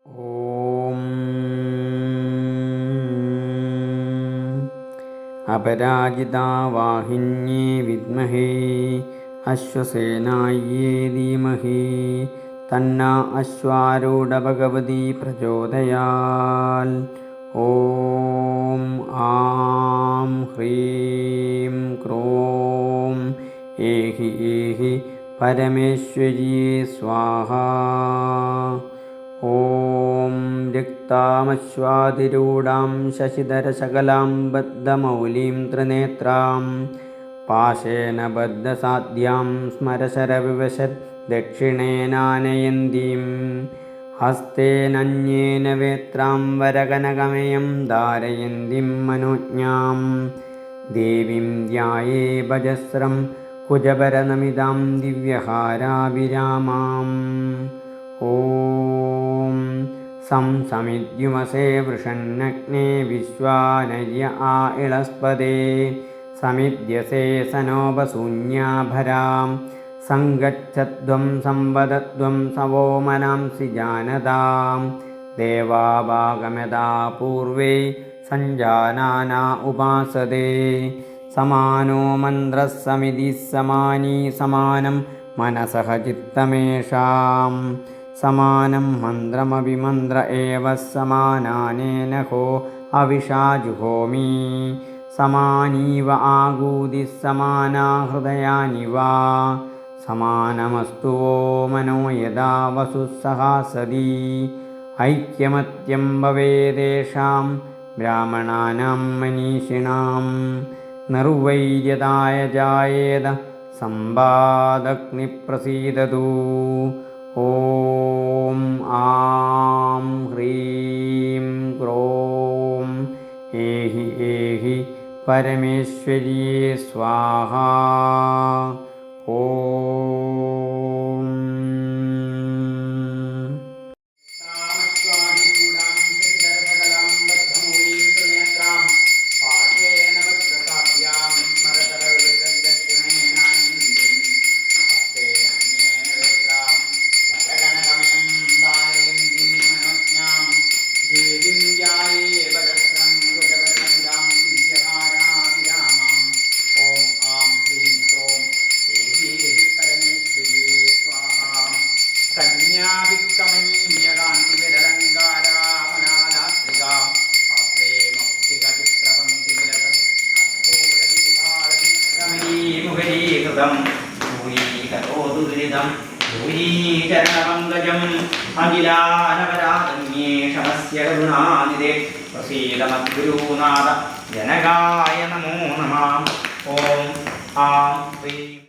ഓം അപരാജിതാവാഹിന്യേ വിദ്മഹേ അശ്വസേനായേ ധീമഹി തന്നാ അശ്വാരൂഢഭഗവതി പ്രചോദയാൽ. ഓം ആം ഹ്രീം ക്രോം ഏഹി ഏഹി പരമേശ്വര്യേ സ്വാഹാ. ഓം രക്താമശ്വാതിരൂഢാം ശശിധരശകലാം ബദ്ധമൗലീം ത്രിനേത്രാം പാശേന ബദ്ധസാധ്യാം സ്മരശരവിവശദ് ദക്ഷിണേനാനയന്തീം ഹസ്തേനന്യേന വേത്രാം വരകനകമയം ധാരയന്തിം മനോജ്ഞാം ദേവീം ധ്യായേ ഭജസ്രം കുജഭരനമിതാം ദിവ്യഹാരാഭിരാമാം. ഓം സമിദ്യുമസേ വൃഷന്നഗ്നേ വിശ്വാനര്യ ആ ഇളസ്പദേ സമിദ്യസേ സനോപശൂന്യാഭരാം സംഗച്ഛധ്വം സംവദധ്വം സവോമനാംസി ജാനതാം ദേവാഭാഗമയഥാ പൂർവേ സഞ്ജാനാനാ ഉപാസതേ. സമാനോ മന്ത്രഃ സമിതി സമാനീ സമാനം മനസഃ ചിത്തമേഷാം സമാനം മന്ത്രമഭിമന്ത്ര ഏവ സമാനാനേന ഹോ അവിഷാ ജുഹോമി സമാനീവ ആഗൂതിഃ സമാനാ ഹൃദയാനി വാ സമാനമസ്തു വോ മനോ യഥാ വസുഃ സഹാസതി. ഐക്യമത്യം ഭവേദേഷാം ബ്രാഹ്മണാനാം മനീഷിണാം നിർവൈര്യതായ ജായേത സംവാദഗ്നി പ്രസീദതു. ഓം ആം ഹ്രീം ക്രോം ഏഹി ഏഹി പരമേശ്വര്യേ സ്വാഹാ. ഓം ചരണപങ്കജം അഖിലാനവരാധന്യേ ക്ഷമസ്യ കരുണാനിധേ പ്രസീദ മദ്ഗുരുനാഥ ജനകായ നമോ നമഃ. ഓം ആം ഹ്രീം